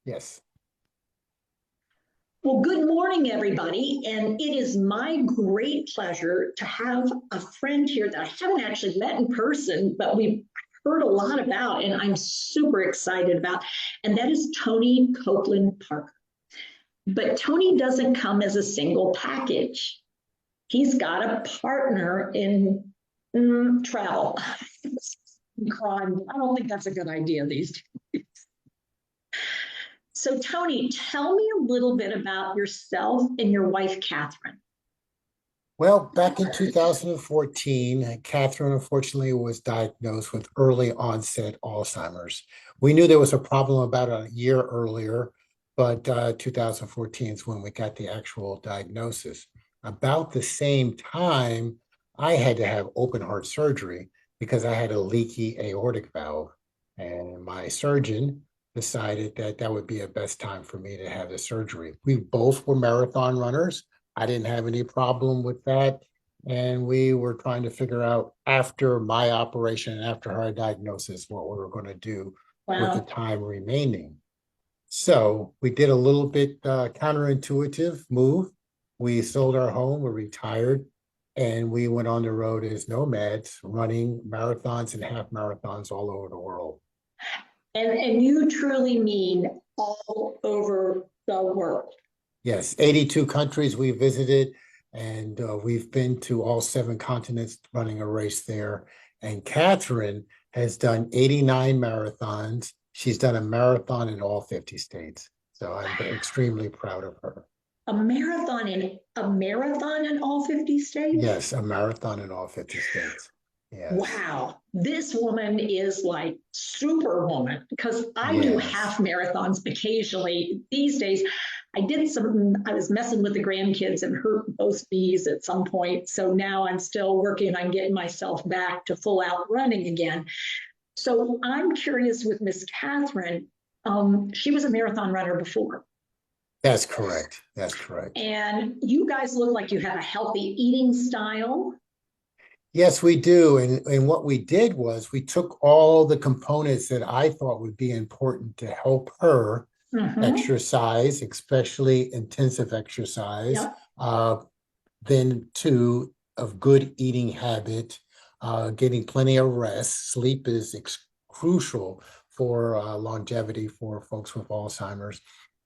Yes. Well, good morning, everybody. And it is my great pleasure to have a friend here that I haven't actually met in person, but we've heard a lot about, and I'm super excited about. And that is Tony Copeland-Parker. But Tony doesn't come as a single package. He's got a partner in travel. Crime. I don't think that's a good idea these days. So, Tony, tell me a little bit about yourself and your wife, Catherine. Well, back in 2014, Catherine unfortunately was diagnosed with early onset Alzheimer's. We knew there was a problem about a year earlier, but 2014 is when we got the actual diagnosis. About the same time, I had to have open heart surgery because I had a leaky aortic valve. And my surgeon decided that that would be a best time for me to have the surgery. We both were marathon runners. I didn't have any problem with that. And we were trying to figure out after my operation and after her diagnosis what we were going to do with the time remaining. So we did a little bit counterintuitive move. We sold our home, we retired, and we went on the road as nomads, running marathons and half marathons all over the world. And you truly mean all over the world. Yes, 82 countries we visited, and we've been to all 7 continents running a race there. And Catherine has done 89 marathons. She's done a marathon in all 50 states. So I'm extremely proud of her. A marathon in all 50 states? Yes, a marathon in all 50 states. Yes. Wow, this woman is like superwoman, because I do half marathons occasionally these days. I was messing with the grandkids and hurt both knees at some point. So now I'm still working on getting myself back to full out running again. So I'm curious with Miss Catherine, she was a marathon runner before. That's correct. That's correct. And you guys look like you have a healthy eating style. Yes, we do. And what we did was we took all the components that I thought would be important to help her exercise, especially intensive exercise, then two, of good eating habit, getting plenty of rest. Sleep is crucial for longevity for folks with Alzheimer's.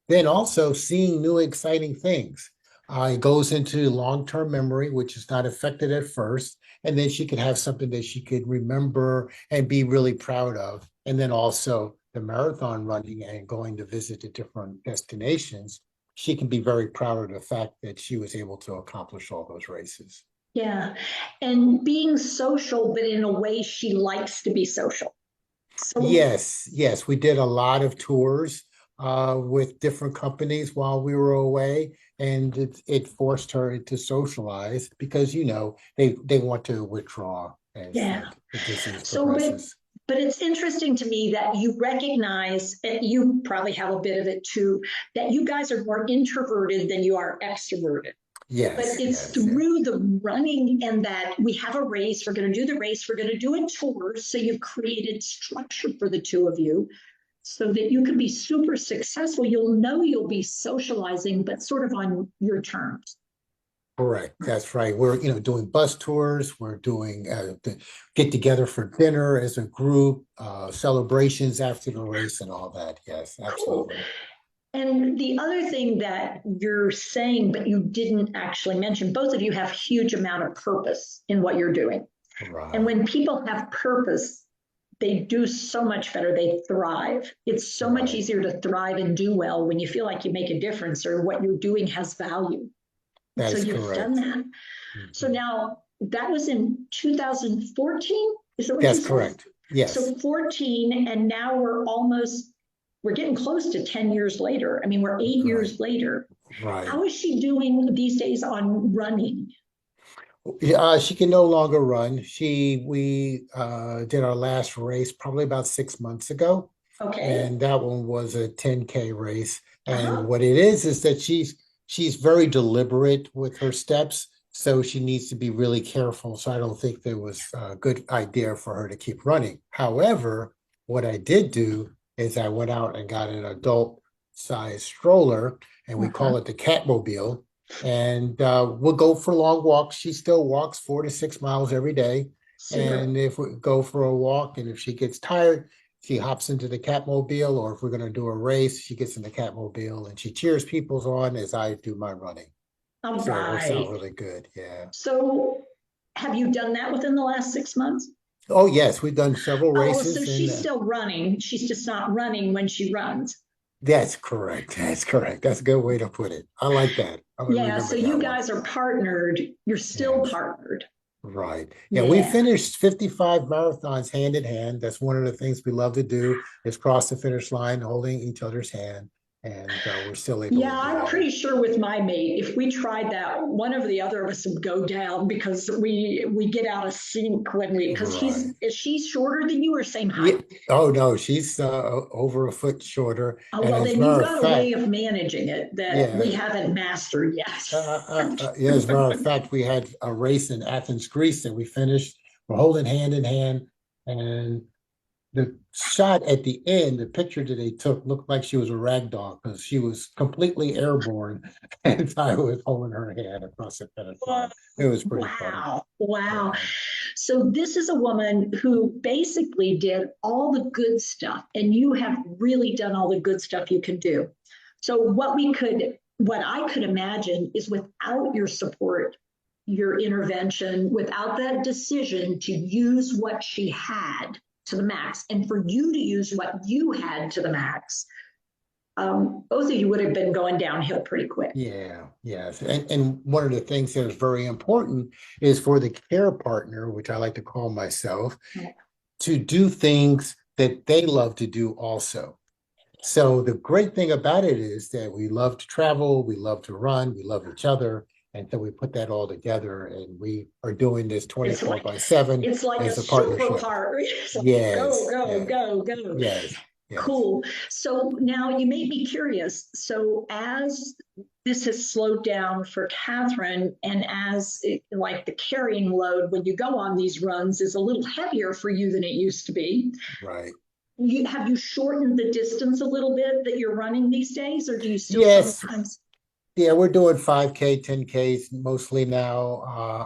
Then also seeing new exciting things. It goes into long-term memory, which is not affected at first. And then she could have something that she could remember and be really proud of. And then also the marathon running and going to visit the different destinations, she can be very proud of the fact that she was able to accomplish all those races. Yeah, and being social, but in a way she likes to be social. So yes, we did a lot of tours with different companies while we were away, and it forced her to socialize because they want to withdraw as the disease progresses. But it's interesting to me that you recognize, and you probably have a bit of it too, that you guys are more introverted than you are extroverted. Yes. But it's through the running, and that we have a race, we're going to do the race, we're going to do a tour. So you've created structure for the two of you so that you can be super successful. You'll know you'll be socializing, but sort of on your terms. Correct. That's right. We're, doing bus tours. We're doing get together for dinner as a group, celebrations after the race and all that. Yes, absolutely. Cool. And the other thing that you're saying, but you didn't actually mention, both of you have huge amount of purpose in what you're doing. Right. And when people have purpose, they do so much better. They thrive. It's so much easier to thrive and do well when you feel like you make a difference or what you're doing has value. So you've done that. So now that was in 2014? Is that what That's correct. Yes. So 14, and now we're getting close to 10 years later. I mean, we're 8 years later. Right. How is she doing these days on running? She can no longer run. We did our last race probably about 6 months ago. Okay. And that one was a 10K race. And what it is that she's very deliberate with her steps. So she needs to be really careful. So I don't think there was a good idea for her to keep running. However, what I did do is I went out and got an adult size stroller, and we Uh-huh. call it the Catmobile. And we'll go for long walks. She still walks 4 to 6 miles every day. Super. And if we go for a walk, and if she gets tired, she hops into the Catmobile, or if we're going to do a race, she gets in the Catmobile and she cheers people on as I do my running. All So it works out right. really good. Yeah. So have you done that within the last 6 months? Oh, yes, we've done several Oh, so races, and she's still running. She's just not running when she runs. that's correct. That's correct. That's a good way to put it. I like that. I'm gonna Yeah, so remember you that one. guys are partnered. You're still Yes, partnered. right. Yeah, we Yeah. finished 55 marathons hand in hand. That's one of the things we love to do is cross the finish line holding each other's hand, and we're still able Yeah, to do I'm that. pretty sure with my mate, if we tried that, one of the other of us would go down because we get out of sync when we because he's Right. is she shorter than you or same Yeah. height? Oh no, she's over a foot shorter. Oh, And well, as a then you've matter of got a way fact, of managing it that we yeah, haven't mastered yet. yeah, as a matter of fact, we had a race in Athens, Greece, that we finished. We're holding hand in hand, and the shot at the end, the picture that they took looked like she was a rag doll because she was completely airborne, and I was holding her hand across the finish line. It was pretty funny. Wow. Wow. Yeah, So this is a woman who basically did all the good stuff, and you have really done all the good stuff you can do. So what I could imagine is without your support, your intervention, without that decision to use what she had to the max, and for you to use what you had to the max, both of you would have been going downhill pretty quick. yeah, yes. And one of the things that is very important is for the care partner, which I like to call myself, to do things that they love to do also. So the great thing about it is that we love to travel, we love to run, we love each other. And so we put that all together, and we are doing this It's 24 like by 7 it's like a as a super partnership. power. It's like go, Yes, go, yes, go, go. yes, yes, Cool. So now you made me curious. So as this has slowed down for Catherine, and as like the carrying load when you go on these runs is a little heavier for you than it used to be. right. You shortened the distance a little bit that you're running these days, or do you still Yes, sometimes? yeah, we're doing 5K, 10Ks mostly now.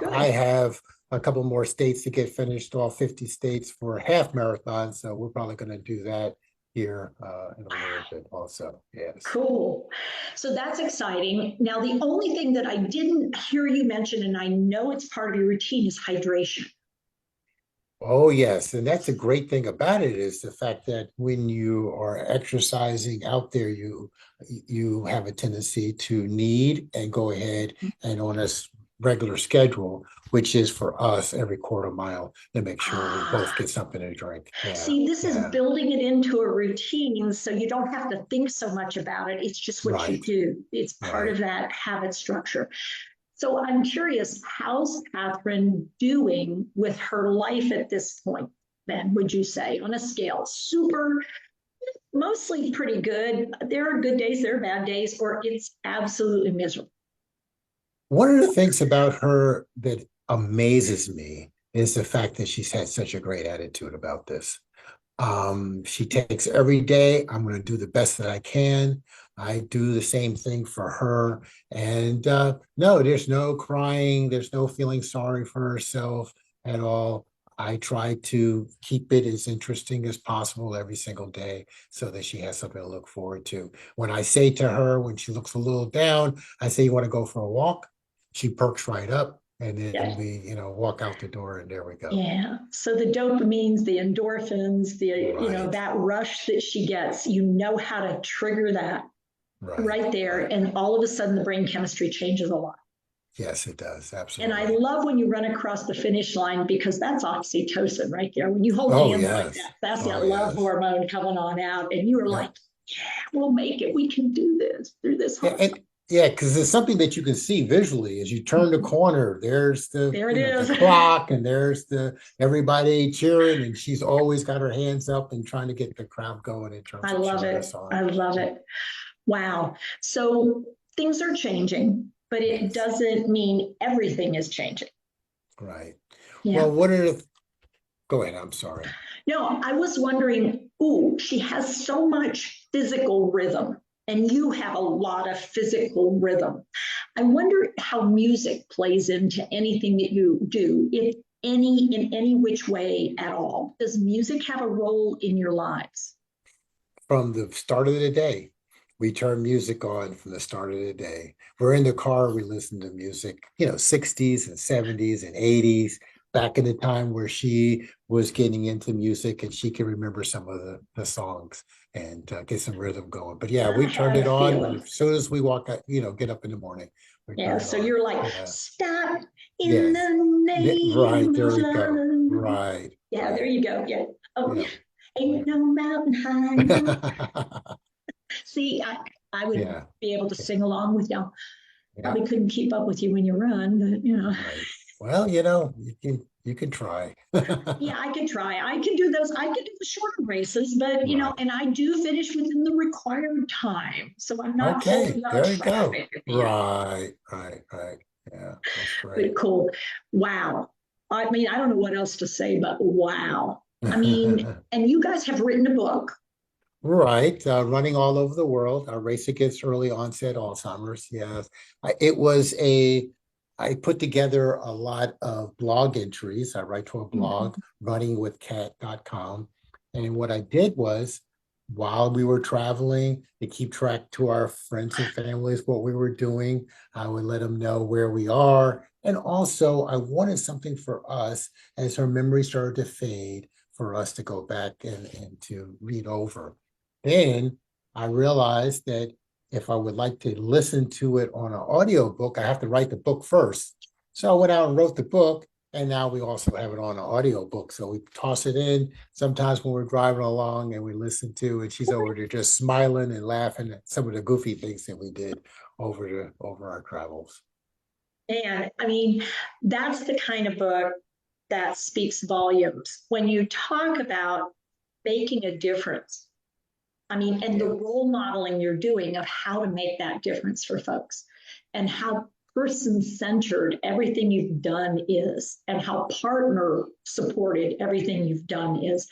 I Good. have a couple more states to get finished, all 50 states for half marathon. So we're probably going to do that here in a little bit also. Yes. Cool. So that's exciting. Now, the only thing that I didn't hear you mention, and I know it's part of your routine, is hydration. Oh, yes. And that's a great thing about it is the fact that when you are exercising out there, you have a tendency to need and go ahead and on a regular schedule, which is for us every quarter mile to make sure we both Ah, get something to drink. Yeah, see, this is yeah, building it into a routine so you don't have to think so much about it. It's just what you right, do, it's part right. of that habit structure. So I'm curious, how's Catherine doing with her life at this point, then, would you say, on a scale? Super, mostly pretty good. There are good days, there are bad days, or it's absolutely miserable. One of the things about her that amazes me is the fact that she's had such a great attitude about this. She takes every day. I'm going to do the best that I can. I do the same thing for her. And no, there's no crying. There's no feeling sorry for herself at all. I try to keep it as interesting as possible every single day so that she has something to look forward to. When I say to her, when she looks a little down, I say, "You want to go for a walk?" She perks right up. And then Yeah. we walk out the door, and there we go. Yeah. So the dopamines, the endorphins, Right, that rush that she gets, you know how to trigger that right, right there. right. And all of a sudden the brain chemistry changes a lot. Yes, it does. And I Absolutely. love when you run across the finish line because that's oxytocin right there. When you hold Oh, hands like yes. that, that's Oh, that love yes. hormone coming on out. And you are like, Yep. yeah, we'll make it. We can do this through this Yeah, hard. and yeah, because it's something that you can see visually as you turn the corner. There's the, There it you know, the is. clock, and there's the everybody cheering, and she's always got her hands up and trying to get the crowd going in terms I of love cheering it. us on. I love Yeah. it. Wow. So things are changing, but it Yes, doesn't mean everything is changing. right. Yeah. Well, what are the, go ahead. I'm sorry. No, I was wondering, ooh, she has so much physical rhythm. and you have a lot of physical rhythm. I wonder how music plays into anything that you do, if any, in any which way at all. Does music have a role in your lives? From the start of the day. We turn music on from the start of the day. We're in the car, we listen to music, 60s and 70s and 80s, back in the time where she was getting into music and she can remember some of the songs and get some rhythm going. But yeah, I we turned had it a on feeling. as soon as we walk out, get up in the morning, we Yeah, turn it so on. you're like, Yeah. stop in Yes. the Right. name There of we go. love. Right. Yeah, there Right. you go. Yeah. Oh, Yeah. ain't no mountain high enough. See, I would Yeah. be able to sing along with y'all. Yeah. Probably couldn't keep up with you when you run, but Right. Well, you can try. yeah, I could try. I could do those. I could do the shorter races, but Right. and I do finish within the required time, so I'm not Okay, holding up there you go. traffic. Right, right, right. Yeah, that's But great. cool. Wow. I mean, I don't know what else to say, but wow. I mean, and you guys have written a book. Right, running all over the world, a race against early onset Alzheimer's. Yes, I put together a lot of blog entries. I write to a blog, runningwithcat.com. And what I did was, while we were traveling, to keep track to our friends and families what we were doing, I would let them know where we are. And also, I wanted something for us as her memory started to fade for us to go back and to read over. Then I realized that if I would like to listen to it on an audio book, I have to write the book first. So I went out and wrote the book, and now we also have it on an audio book. So we toss it in sometimes when we're driving along and we listen to, and she's over there just smiling and laughing at some of the goofy things that we did over our travels. And I mean, that's the kind of book that speaks volumes. When you talk about making a difference, I mean, and the Yeah, role modeling you're doing of how to make that difference for folks and how person centered everything you've done is, and how partner supported everything you've done is.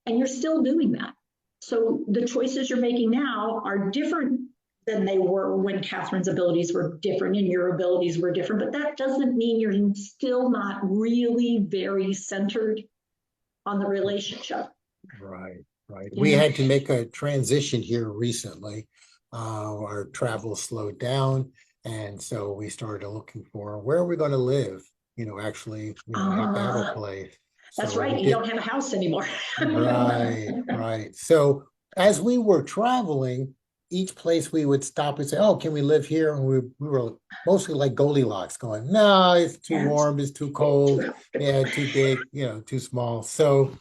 And you're still doing that. So the choices you're making now are different than they were when Catherine's abilities were different and your abilities were different. But that doesn't mean you're still not really very centered on the relationship. right, right. We Yeah. had to make a transition here recently. Our travel slowed down, and so we started looking for where are we going to live? Actually, have to have a place. That's So right. we You don't did. have a house anymore. Right, right. So as we were traveling, each place we would stop and say, "Oh, can we live here?" And we were mostly like Goldilocks, going, "No, it's too warm, it's too cold, yeah, too big, too small." So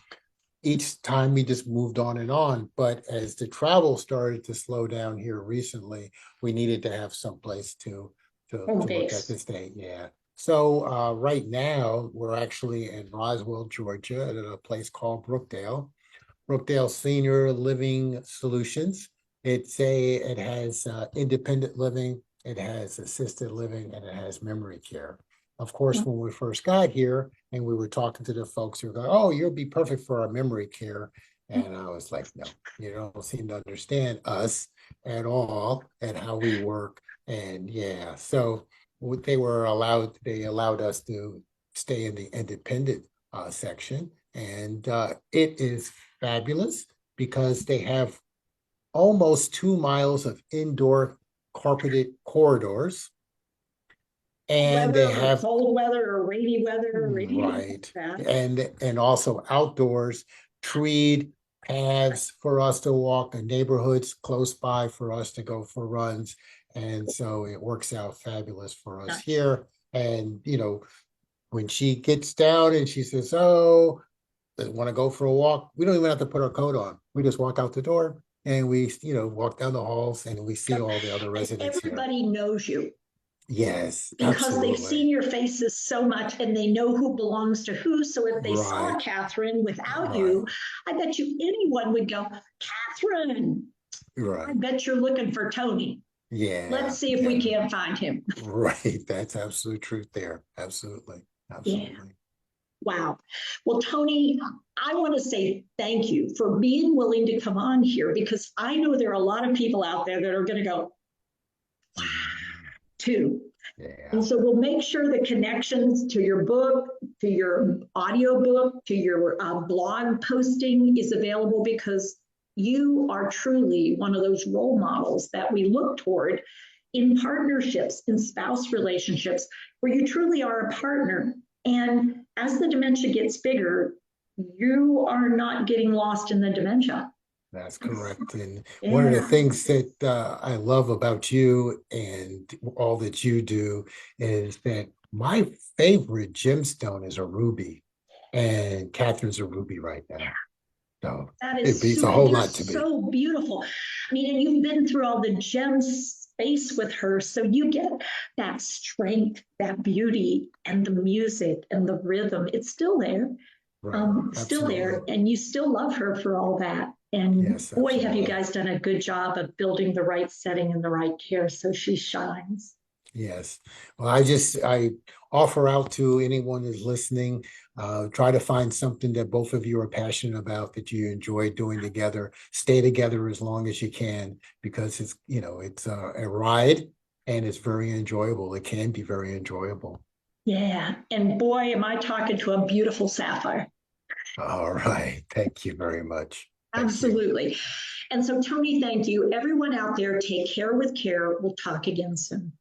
each time we just moved on and on. But as the travel started to slow down here recently, we needed to have some place to Home look at base. this day. Yeah. So right now we're actually in Roswell, Georgia, at a place called Brookdale. Brookdale Senior Living Solutions. It has independent living, it has assisted living, and it has memory care. Of course, when we first got here and we were talking to the folks who were going, "Oh, you'll be perfect for our memory care," and I was like, "No, you don't seem to understand us at all and how we work." And yeah, so they allowed us to stay in the independent section, and it is fabulous because they have almost 2 miles of indoor carpeted corridors, and Weather they or have cold weather or rainy weather or anything like right, that. and also outdoors treed paths for us to walk, and neighborhoods close by for us to go for runs, and so it works out fabulous for us Nice. here. And when she gets down and she says, "Oh, want to go for a walk," we don't even have to put our coat on. We just walk out the door and we, walk down the halls and we see Yep. all the other And residents here. everybody knows you Yes, because they've absolutely. seen your faces so much and they know who belongs to who. So if they saw Right, Catherine without right, you, I bet you anyone would go, Catherine, I right. bet you're looking for Tony. Let's Yeah, see if we yeah, can't find him. right. That's absolute truth there. Absolutely, Yeah. absolutely. Wow. Well, Tony, I want to say thank you for being willing to come on here, because I know there are a lot of people out there that are going to go, too. Yeah, And so we'll make sure the connections to your book, to your audio book, to your blog posting is available, because you are truly one of those role models that we look toward in partnerships, in spouse relationships, where you truly are a partner. And as the dementia gets bigger, you are not getting lost in the dementia. that's correct. And one of the Yeah. things that I love about you and all that you do is that my favorite gemstone is a ruby, and Catherine's a ruby right now. So That it is means a so, whole they're lot to me. so beautiful. I mean, and you've been through all the gem space with her, so you get that strength, that beauty, and the music and the rhythm. It's still there, Right. still there, Absolutely. and you still love her for all that. And Yes, boy, have you absolutely. guys done a good job of building the right setting and the right care so she shines. Yes. Well, I offer out to anyone who's listening, try to find something that both of you are passionate about, that you enjoy doing together. Stay together as long as you can, because it's a ride, and it's very enjoyable. It can be very enjoyable. Yeah, and boy, am I talking to a beautiful sapphire. All right. Thank you very much. Thank you. Absolutely. And so, Tony, thank you. Everyone out there, take care with care. We'll talk again soon.